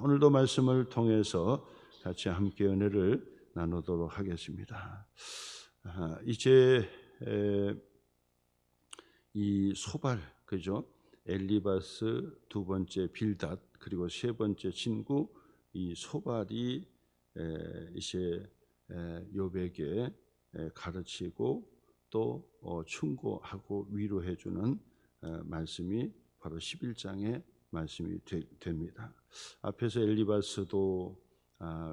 오늘도 말씀을 통해서 같이 함께 은혜를 나누도록 하겠습니다. 이제 이 소발, 그죠? 엘리바스, 두 번째 빌닷, 그리고 세 번째 친구 이 소발이 이제 욥에게 가르치고 또 충고하고 위로해주는 말씀이 바로 11장의 말씀이 됩니다. 앞에서 엘리바스도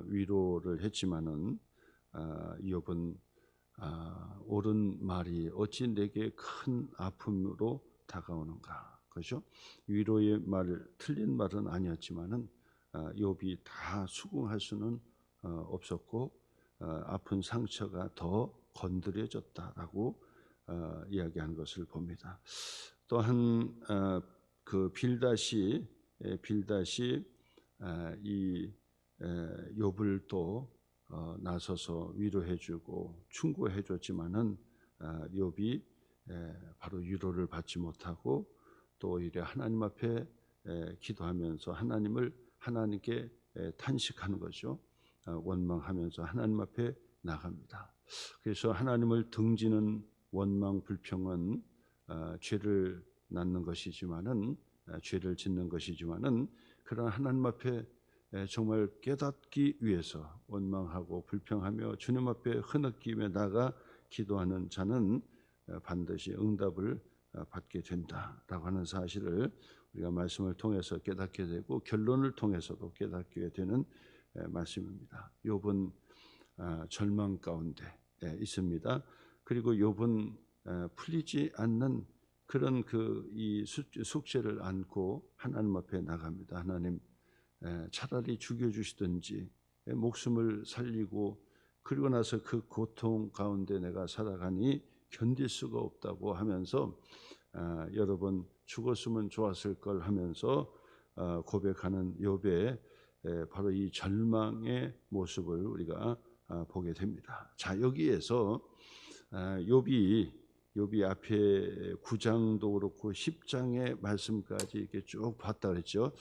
위로를 했지만은 욥은 옳은 말이 어찌 내게 큰 아픔으로 다가오는가, 그렇죠? 위로의 말, 틀린 말은 아니었지만은 욥이 다 수긍할 수는 없었고 아픈 상처가 더 건드려졌다라고 이야기한 것을 봅니다. 또한 그 빌닷이 이 욥을 또 나서서 위로해주고 충고해줬지만은 욥이 바로 위로를 받지 못하고 또 오히려 하나님 앞에 기도하면서 하나님께 탄식하는 거죠. 원망하면서 하나님 앞에 나갑니다. 그래서 하나님을 등지는 원망 불평은 죄를 낳는 것이지만은 죄를 짓는 것이지만은 그러나 하나님 앞에 정말 깨닫기 위해서 원망하고 불평하며 주님 앞에 흐느끼며 나가 기도하는 자는 반드시 응답을 받게 된다라고 하는 사실을 우리가 말씀을 통해서 깨닫게 되고 결론을 통해서도 깨닫게 되는 말씀입니다. 욥은 절망 가운데 있습니다. 그리고 욥은 풀리지 않는 그런 이 숙제를 안고 하나님 앞에 나갑니다. 하나님, 차라리 죽여주시든지 목숨을 살리고 그리고 나서 그 고통 가운데 내가 살아가니 견딜 수가 없다고 하면서 여러 번 죽었으면 좋았을 걸 하면서 고백하는 욥의 바로 이 절망의 모습을 우리가 보게 됩니다. 자, 여기에서 욥이 앞에 9장도 그렇고 10장의 말씀까지 이렇게 쭉 봤다 그랬죠.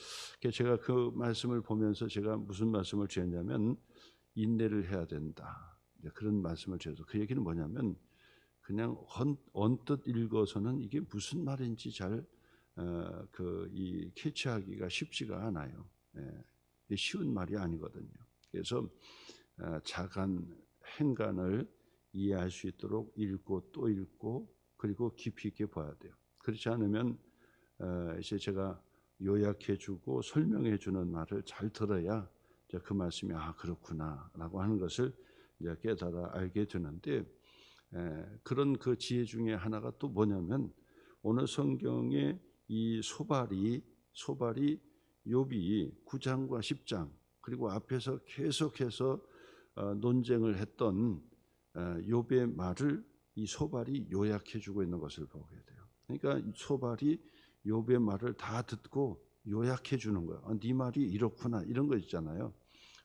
제가 그 말씀을 보면서 제가 무슨 말씀을 드렸냐면 인내를 해야 된다, 그런 말씀을 드려서 그 얘기는 뭐냐면 그냥 언뜻 읽어서는 이게 무슨 말인지 잘 이 캐치하기가 쉽지가 않아요. 쉬운 말이 아니거든요. 그래서 자간 행간을 이해할 수 있도록 읽고 또 읽고 그리고 깊이 있게 봐야 돼요. 그렇지 않으면 이제 제가 요약해주고 설명해주는 말을 잘 들어야 그 말씀이 그렇구나라고 하는 것을 이제 깨달아 알게 되는데 그런 그 지혜 중에 하나가 또 뭐냐면 오늘 성경에 이 소발이 욥이 9장과 10장 그리고 앞에서 계속해서 논쟁을 했던 욥의 말을 이 소발이 요약해주고 있는 것을 보게 돼요. 그러니까 소발이 욥의 말을 다 듣고 요약해주는 거예요. 네 말이 이렇구나, 이런 거 있잖아요.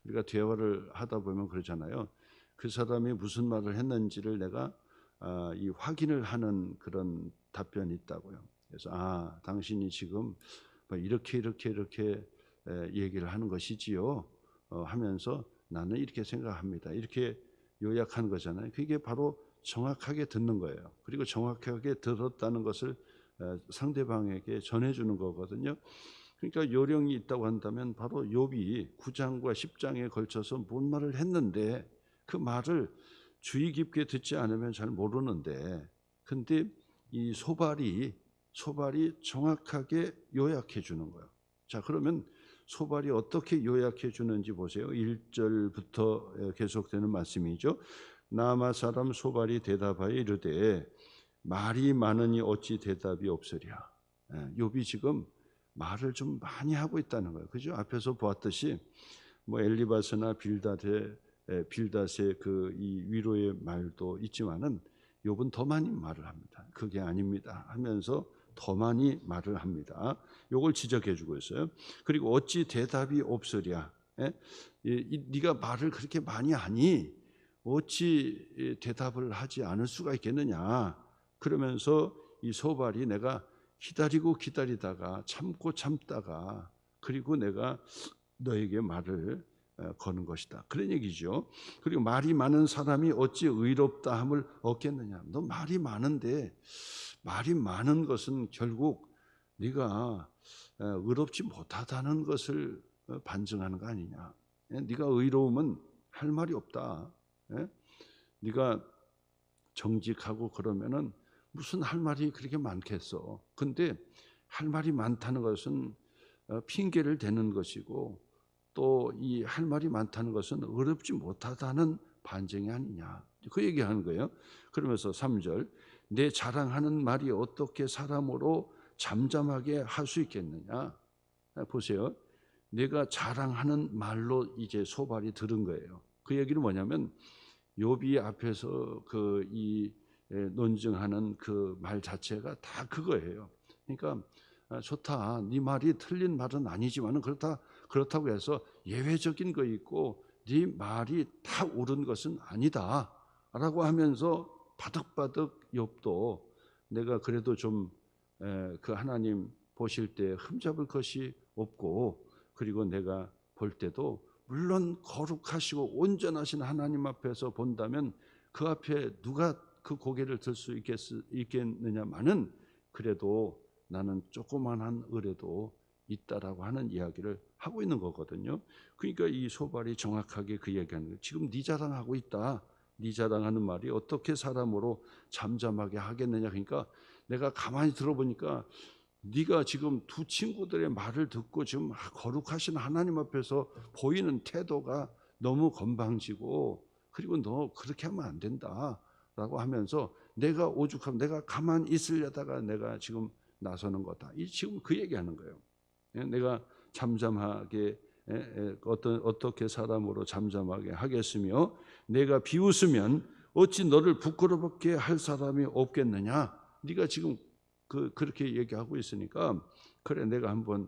우리가 대화를 하다 보면 그러잖아요. 그 사람이 무슨 말을 했는지를 내가 이 확인을 하는 그런 답변이 있다고요. 그래서 당신이 지금 이렇게 얘기를 하는 것이지요 하면서 나는 이렇게 생각합니다, 이렇게 요약하는 거잖아요. 그게 바로 정확하게 듣는 거예요. 그리고 정확하게 들었다는 것을 상대방에게 전해주는 거거든요. 그러니까 요령이 있다고 한다면 바로 욥이 9장과 10장에 걸쳐서 뭔 말을 했는데 그 말을 주의 깊게 듣지 않으면 잘 모르는데, 근데 이 소발이 정확하게 요약해 주는 거예요. 자, 그러면 소발이 어떻게 요약해 주는지 보세요. 1절부터 계속되는 말씀이죠. 나마 사람 소발이 대답하여 이르되 말이 많으니 어찌 대답이 없으랴. 욥이 지금 말을 좀 많이 하고 있다는 거예요. 그죠? 앞에서 보았듯이 엘리바스나 빌닷의 그 이 위로의 말도 있지만은 욥은 더 많이 말을 합니다. 그게 아닙니다 하면서 더 많이 말을 합니다. 이걸 지적해 주고 있어요. 그리고 어찌 대답이 없으랴. 네가 말을 그렇게 많이 하니 어찌 대답을 하지 않을 수가 있겠느냐. 그러면서 이 소발이 내가 기다리다가 참다가 그리고 내가 너에게 말을 거는 것이다. 그런 얘기죠. 그리고 말이 많은 사람이 어찌 의롭다함을 얻겠느냐. 너 말이 많은데 말이 많은 것은 결국 네가 의롭지 못하다는 것을 반증하는 거 아니냐. 네가 의로움은 할 말이 없다. 네가 정직하고 그러면은 무슨 할 말이 그렇게 많겠어. 근데 할 말이 많다는 것은 핑계를 대는 것이고 또 이 할 말이 많다는 것은 어렵지 못하다는 반증이 아니냐. 그 얘기하는 거예요. 그러면서 3절 내 자랑하는 말이 어떻게 사람으로 잠잠하게 할 수 있겠느냐. 보세요. 내가 자랑하는 말로 이제 소발이 들은 거예요. 그 얘기는 뭐냐면 욥이 앞에서 이 논증하는 그 말 자체가 다 그거예요. 그러니까 좋다. 네 말이 틀린 말은 아니지만은 그렇다고 해서 예외적인 거 있고 네 말이 다 옳은 것은 아니다라고 하면서 바득바득 욥도 내가 그래도 좀 그 하나님 보실 때 흠잡을 것이 없고 그리고 내가 볼 때도 물론 거룩하시고 온전하신 하나님 앞에서 본다면 그 앞에 누가 그 고개를 들 수 있겠느냐마는 그래도 나는 조그만한 의뢰도 있다라고 하는 이야기를 하고 있는 거거든요. 그러니까 이 소발이 정확하게 그 얘기하는 거예요. 지금 네 자랑하고 있다. 네 자랑하는 말이 어떻게 사람으로 잠잠하게 하겠느냐. 그러니까 내가 가만히 들어보니까 네가 지금 두 친구들의 말을 듣고 지금 거룩하신 하나님 앞에서 보이는 태도가 너무 건방지고 그리고 너 그렇게 하면 안 된다라고 하면서 내가 오죽하면 내가 가만히 있으려다가 내가 지금 나서는 거다. 이 지금 그 얘기하는 거예요. 내가 잠잠하게 어떻게 사람으로 잠잠하게 하겠으며 내가 비웃으면 어찌 너를 부끄럽게 할 사람이 없겠느냐. 네가 지금 그렇게 얘기하고 있으니까 그래 내가 한번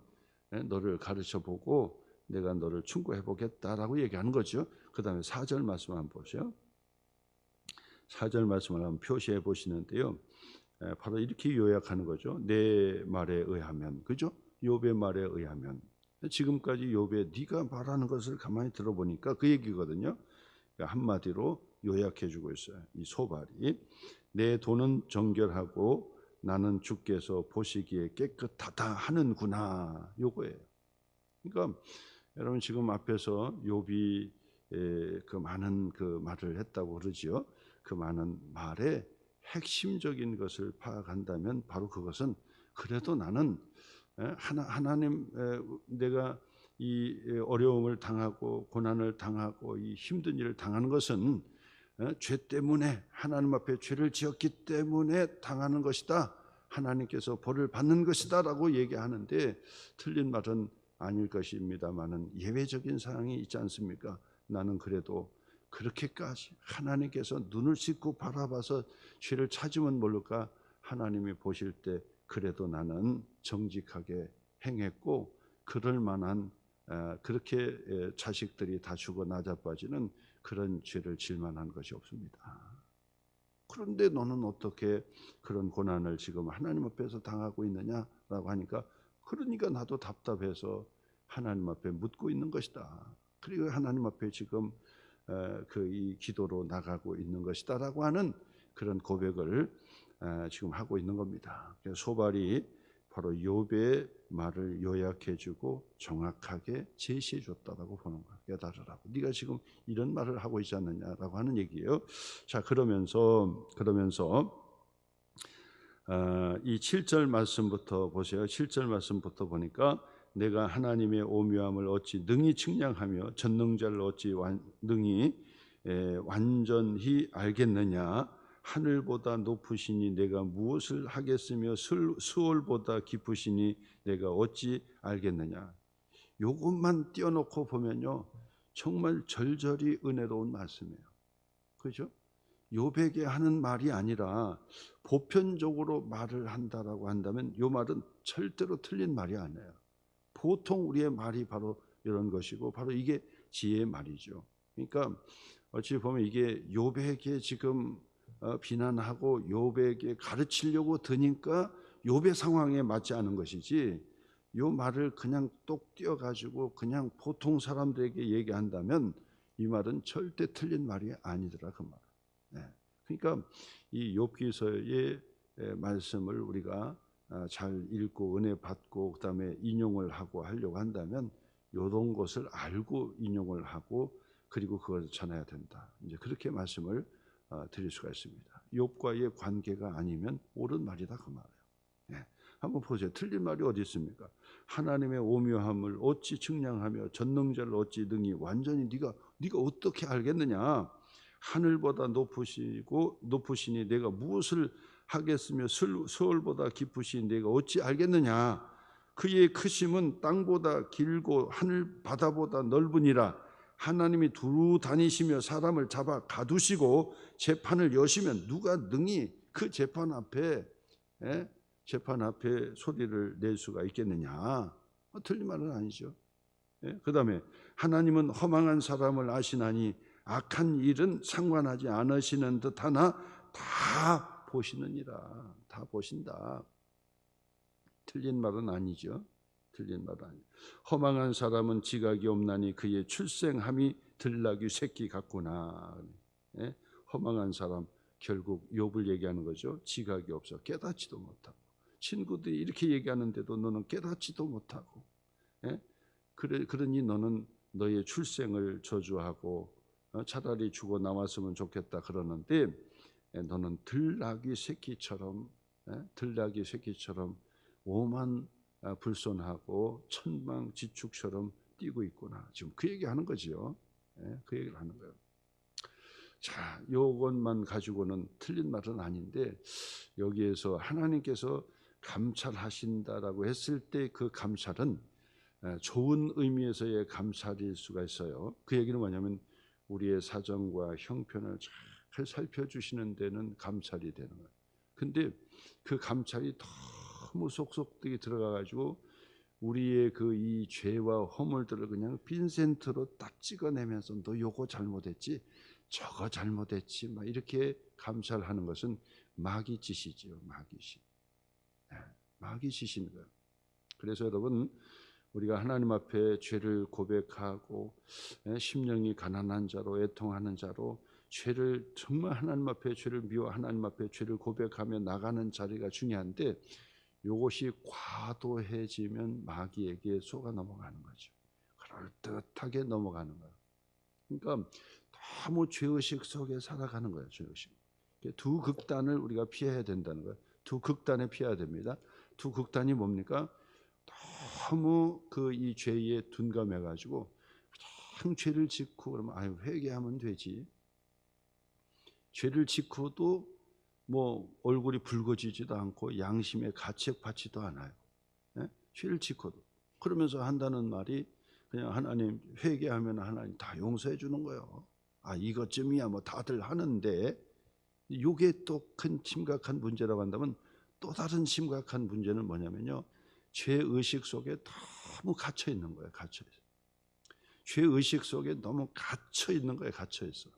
너를 가르쳐 보고 내가 너를 충고해 보겠다라고 얘기하는 거죠. 그 다음에 4절 말씀 한번 보세요. 4절 말씀을 한번 표시해 보시는데요. 바로 이렇게 요약하는 거죠. 내 말에 의하면, 그죠? 욥의 말에 의하면. 지금까지 욥의 네가 말하는 것을 가만히 들어보니까 그 얘기거든요. 그러니까 한마디로 요약해 주고 있어요. 이 소발이 내 돈은 정결하고 나는 주께서 보시기에 깨끗하다 하는구나. 요거예요. 그러니까 여러분 지금 앞에서 욥이 그 많은 그 말을 했다고 그러지요. 그 많은 말에 핵심적인 것을 파악한다면 바로 그것은 그래도 나는 하나님 내가 이 어려움을 당하고 고난을 당하고 이 힘든 일을 당하는 것은 죄 때문에 하나님 앞에 죄를 지었기 때문에 당하는 것이다. 하나님께서 벌을 받는 것이다 라고 얘기하는데 틀린 말은 아닐 것입니다만은 예외적인 사항이 있지 않습니까? 나는 그래도 그렇게까지 하나님께서 눈을 씻고 바라봐서 죄를 찾으면 모를까 하나님이 보실 때 그래도 나는 정직하게 행했고 그럴 만한 그렇게 자식들이 다 죽어 나자빠지는 그런 죄를 질 만한 것이 없습니다. 그런데 너는 어떻게 그런 고난을 지금 하나님 앞에서 당하고 있느냐라고 하니까 그러니까 나도 답답해서 하나님 앞에 묻고 있는 것이다. 그리고 하나님 앞에 지금 이 기도로 나가고 있는 것이다라고 하는 그런 고백을 지금 하고 있는 겁니다. 소발이 바로 욥의 말을 요약해주고 정확하게 제시해줬다라고 보는 거예요. 깨달으라고. 네가 지금 이런 말을 하고 있지 않느냐라고 하는 얘기예요. 자 그러면서 이 7절 말씀부터 보세요. 7절 말씀부터 보니까 내가 하나님의 오묘함을 어찌 능히 측량하며 전능자를 어찌 능히 완전히 알겠느냐. 하늘보다 높으시니 내가 무엇을 하겠으며 수월보다 깊으시니 내가 어찌 알겠느냐. 요것만 띄워놓고 보면요 정말 절절히 은혜로운 말씀이에요. 그렇죠? 욥에게 하는 말이 아니라 보편적으로 말을 한다라고 한다면 이 말은 절대로 틀린 말이 아니에요. 보통 우리의 말이 바로 이런 것이고 바로 이게 지혜의 말이죠. 그러니까 어찌 보면 이게 욥에게 지금 비난하고 욥에게 가르치려고 드니까 욥의 상황에 맞지 않은 것이지 요 말을 그냥 똑 띄어가지고 그냥 보통 사람들에게 얘기한다면 이 말은 절대 틀린 말이 아니더라 그 말. 그러니까 이 욥기서의 말씀을 우리가 잘 읽고 은혜 받고 그다음에 인용을 하고 하려고 한다면 요런 것을 알고 인용을 하고 그리고 그걸 전해야 된다. 이제 그렇게 말씀을 드릴 수가 있습니다. 욥과의 관계가 아니면 옳은 말이다 그 말이에요. 한번 보세요. 틀린 말이 어디 있습니까? 하나님의 오묘함을 어찌 측량하며 전능자를 어찌 능히 완전히 네가 어떻게 알겠느냐? 하늘보다 높으시니 내가 무엇을 하겠으며 서울보다 깊으시니 내가 어찌 알겠느냐? 그의 크심은 땅보다 길고 하늘 바다보다 넓으니라. 하나님이 두루 다니시며 사람을 잡아 가두시고 재판을 여시면 누가 능히 그 재판 앞에 소리를 낼 수가 있겠느냐? 틀린 말은 아니죠. 그 다음에 하나님은 허망한 사람을 아시나니 악한 일은 상관하지 않으시는 듯하나 다 보시느니라. 다 보신다. 틀린 말은 아니죠. 틀린 말은 아니죠. 허망한 사람은 지각이 없나니 그의 출생함이 들나귀 새끼 같구나. 허망한 사람 결국 욥을 얘기하는 거죠. 지각이 없어 깨닫지도 못하고 친구들이 이렇게 얘기하는데도 너는 깨닫지도 못하고 그러니 너는 너의 출생을 저주하고 차라리 죽어 나왔으면 좋겠다 그러는데 너는 들나귀 새끼처럼 오만 불손하고 천방지축처럼 뛰고 있구나. 지금 그 얘기하는 거죠. 그 얘기를 하는 거예요. 자, 요것만 가지고는 틀린 말은 아닌데 여기에서 하나님께서 감찰하신다라고 했을 때 그 감찰은 좋은 의미에서의 감찰일 수가 있어요. 그 얘기는 뭐냐면 우리의 사정과 형편을 잘 살펴주시는 데는 감찰이 되는 거예요. 근데 그 감찰이 너무 속속들이 들어가가지고 우리의 그 이 죄와 허물들을 그냥 빈센트로 딱 찍어내면서 너 요거 잘못했지 저거 잘못했지 막 이렇게 감찰하는 것은 마귀 짓이지요. 마귀 짓인 거예요. 그래서 여러분 우리가 하나님 앞에 죄를 고백하고 심령이 가난한 자로 애통하는 자로 죄를 정말 하나님 앞에 죄를 미워 하나님 앞에 죄를 고백하며 나가는 자리가 중요한데 이것이 과도해지면 마귀에게 속아 넘어가는 거죠. 그럴듯하게 넘어가는 거예요. 그러니까 너무 죄의식 속에 살아가는 거예요. 죄의식. 두 극단을 우리가 피해야 된다는 거예요. 두 극단에 피해야 됩니다. 두 극단이 뭡니까? 너무 그 이 죄에 둔감해가지고 그냥 죄를 짓고 그러면 회개하면 되지. 죄를 짓고도 뭐 얼굴이 붉어지지도 않고 양심에 가책받지도 않아요. 죄를 짓고도 그러면서 한다는 말이 그냥 하나님 회개하면 하나님 다 용서해 주는 거예요. 이것쯤이야 뭐 다들 하는데 이게 또 큰 심각한 문제라고 한다면 또 다른 심각한 문제는 뭐냐면요. 죄의식 속에 너무 갇혀 있는 거예요. 죄의식 속에 너무 갇혀 있는 거예요. 갇혀 있어.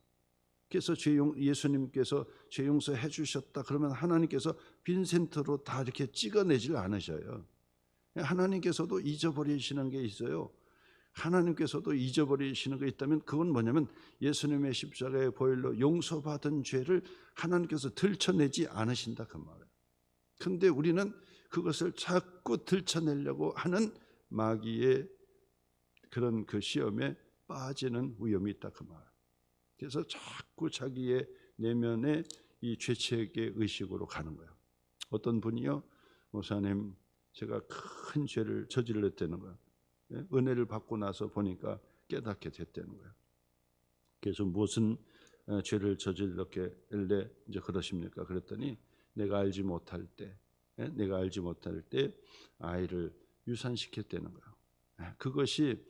그래서 예수님께서 죄 용서해 주셨다 그러면 하나님께서 빈센트로 다 이렇게 찍어내질 않으셔요. 하나님께서도 잊어버리시는 게 있어요. 하나님께서도 잊어버리시는 게 있다면 그건 뭐냐면 예수님의 십자가의 보혈로 용서받은 죄를 하나님께서 들춰내지 않으신다 그 말이에요. 그런데 우리는 그것을 자꾸 들춰내려고 하는 마귀의 그런 그 시험에 빠지는 위험이 있다 그 말. 그래서 자꾸 자기의 내면의 이 죄책의 의식으로 가는 거예요. 어떤 분이요, 목사님 제가 큰 죄를 저질렀다는 거예요. 은혜를 받고 나서 보니까 깨닫게 됐다는 거예요. 그래서 무슨 죄를 저질렀길래 이제 그러십니까? 그랬더니 내가 알지 못할 때 아이를 유산시켰다는 거예요. 그것이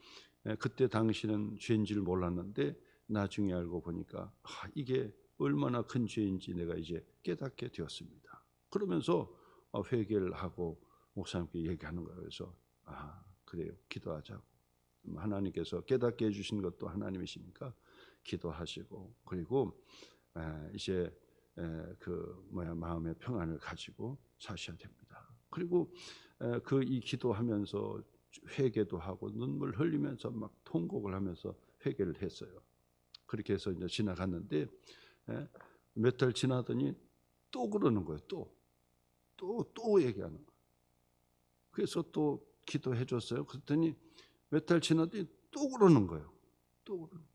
그때 당시는 죄인 줄 몰랐는데 나중에 알고 보니까 이게 얼마나 큰 죄인지 내가 이제 깨닫게 되었습니다. 그러면서 회개를 하고 목사님께 얘기하는 거예요. 그래서 그래요, 기도하자고. 하나님께서 깨닫게 해주신 것도 하나님이시니까 기도하시고 그리고 이제 마음의 평안을 가지고 사셔야 됩니다. 그리고 그 이 기도하면서 회개도 하고 눈물 흘리면서 막 통곡을 하면서 회개를 했어요. 그렇게 해서 이제 지나갔는데 몇 달 지나더니 또 그러는 거예요. 또 얘기하는 거예요. 그래서 또 기도해 줬어요. 그랬더니 몇 달 지나더니 또 그러는 거예요. 또 그러는 거예요.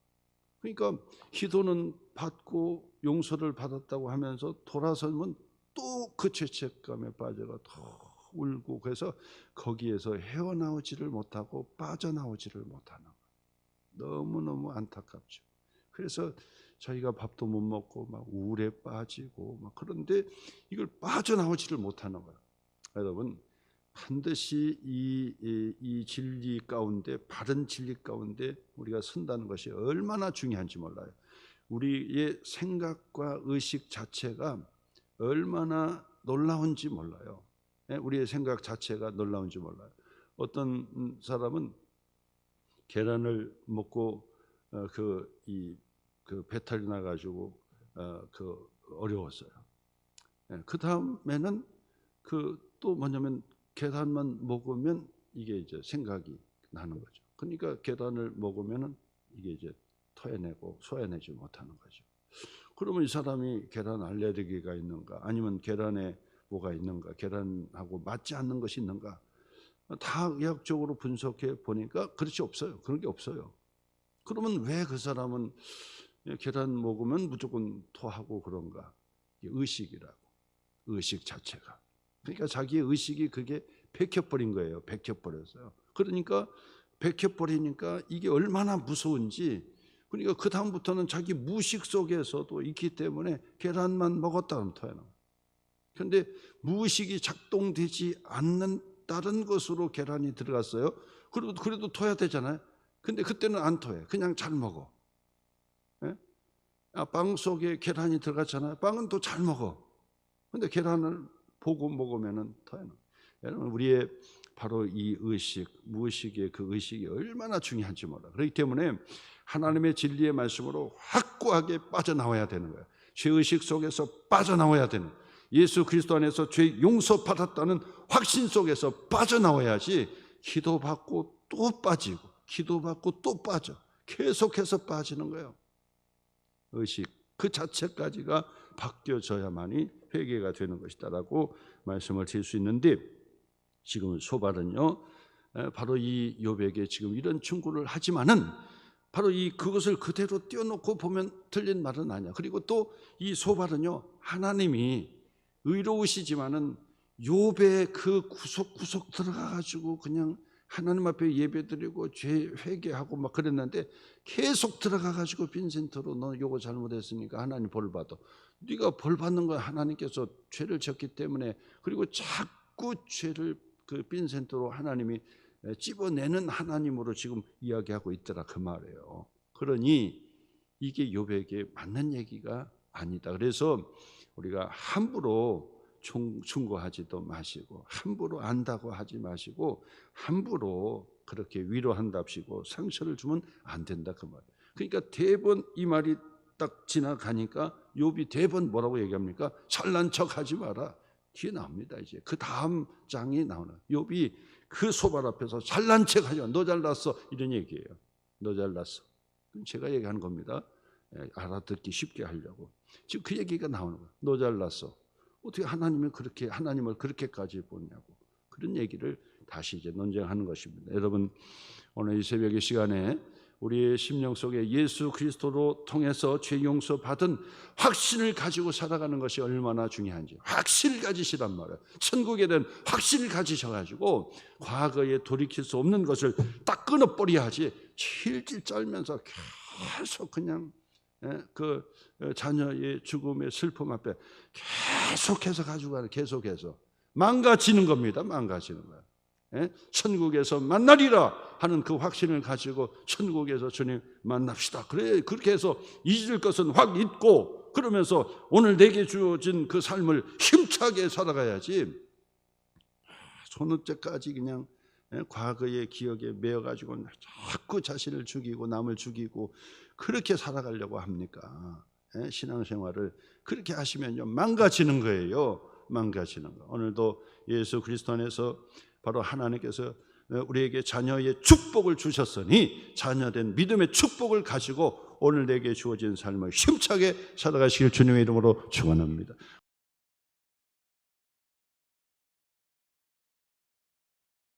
그러니까 기도는 받고 용서를 받았다고 하면서 돌아서면 또 그 죄책감에 빠져가 더 울고, 그래서 거기에서 헤어나오지를 못하고 빠져나오지를 못하는 거예요. 너무너무 안타깝죠. 그래서 저희가 밥도 못 먹고 막 우울에 빠지고 막, 그런데 이걸 빠져나오지를 못하는 거예요. 여러분, 반드시 이 진리 가운데, 바른 진리 가운데 우리가 선다는 것이 얼마나 중요한지 몰라요. 우리의 생각과 의식 자체가 얼마나 놀라운지 몰라요. 우리의 생각 자체가 놀라운지 몰라요. 어떤 사람은 계란을 먹고 그 배탈이 나가지고 어려웠어요. 그 다음에는 또 뭐냐면 계란만 먹으면 이게 이제 생각이 나는 거죠. 그러니까 계란을 먹으면은 이게 이제 토해내고 소화내지 못하는 거죠. 그러면 이 사람이 계란 알레르기가 있는가, 아니면 계란에 뭐가 있는가, 계란하고 맞지 않는 것이 있는가, 다 의학적으로 분석해 보니까 그렇지, 없어요. 그런 게 없어요. 그러면 왜 그 사람은 계란 먹으면 무조건 토하고 그런가? 의식이라고. 의식 자체가. 그러니까 자기의 의식이 그게 백혀버린 거예요. 백혀버렸어요. 그러니까 백혀버리니까 이게 얼마나 무서운지, 그러니까 그 다음부터는 자기 무의식 속에서도 있기 때문에 계란만 먹었다 하면 토해요. 그런데 무의식이 작동되지 않는 다른 것으로 계란이 들어갔어요. 그래도 토해야 되잖아요. 근데 그때는 안 토해. 그냥 잘 먹어. 빵 속에 계란이 들어갔잖아요. 빵은 또 잘 먹어. 근데 계란을 보고 먹으면은 토해요. 여러분, 우리의 바로 이 의식, 무의식의 그 의식이 얼마나 중요한지 몰라. 그렇기 때문에 하나님의 진리의 말씀으로 확고하게 빠져나와야 되는 거예요. 죄의식 속에서 빠져나와야 되는 거예요. 예수 그리스도 안에서 죄 용서받았다는 확신 속에서 빠져나와야지, 기도받고 또 빠지고 기도받고 또 빠져, 계속해서 빠지는 거예요. 의식 그 자체까지가 바뀌어져야만이 회개가 되는 것이다라고 말씀을 드릴 수 있는데, 지금 소발은요, 바로 이 욥에게 지금 이런 충고를 하지만은 바로 그것을 그대로 띄워놓고 보면 틀린 말은 아니야. 그리고 또 이 소발은요, 하나님이 의로우시지만은 욥의 그 구석구석 들어가가지고 그냥 하나님 앞에 예배드리고 죄 회개하고 막 그랬는데, 계속 들어가가지고 빈센터로 너 이거 잘못했으니까 하나님 벌 받아. 네가 벌 받는 건 하나님께서 죄를 졌기 때문에, 그리고 자꾸 죄를 그 빈센터로 하나님이 찝어내는 하나님으로 지금 이야기하고 있더라, 그 말이에요. 그러니 이게 욥에게 맞는 얘기가 아니다. 그래서 우리가 함부로 충고하지도 마시고, 함부로 안다고 하지 마시고, 함부로 그렇게 위로한답시고 상처를 주면 안 된다, 그 말. 그러니까 대번 이 말이 딱 지나가니까 욥이 대번 뭐라고 얘기합니까? 잘난 척하지 마라. 뒤에 나옵니다. 이제 그 다음 장이 나오는, 욥이 그 소발 앞에서 잘난 척하지 마. 너 잘났어, 이런 얘기예요. 너 잘났어. 제가 얘기하는 겁니다. 알아듣기 쉽게 하려고. 지금 그 얘기가 나오는 거예요. 너 잘났어. 어떻게 하나님을 그렇게까지 보냐고. 그런 얘기를 다시 이제 논쟁하는 것입니다. 여러분, 오늘 이 새벽의 시간에 우리의 심령 속에 예수 그리스도로 통해서 죄 용서 받은 확신을 가지고 살아가는 것이 얼마나 중요한지, 확신을 가지시란 말이에요. 천국에 대한 확신을 가지셔가지고 과거에 돌이킬 수 없는 것을 딱 끊어버려야지, 질질 짤면서 계속 그냥 그 자녀의 죽음의 슬픔 앞에 계속해서 가지고 가는, 계속해서 망가지는 겁니다. 망가지는 거예요. 천국에서 만나리라 하는 그 확신을 가지고 천국에서 주님 만납시다. 그래, 그렇게 해서 잊을 것은 확 잊고, 그러면서 오늘 내게 주어진 그 삶을 힘차게 살아가야지, 손끝까지 그냥 과거의 기억에 매여가지고 자꾸 자신을 죽이고 남을 죽이고 그렇게 살아가려고 합니까? 신앙생활을 그렇게 하시면요, 망가지는 거예요. 망가지는 것. 오늘도 예수 그리스도 안에서 바로 하나님께서 우리에게 자녀의 축복을 주셨으니 자녀된 믿음의 축복을 가지고 오늘 내게 주어진 삶을 힘차게 살아가시길 주님의 이름으로 축원합니다.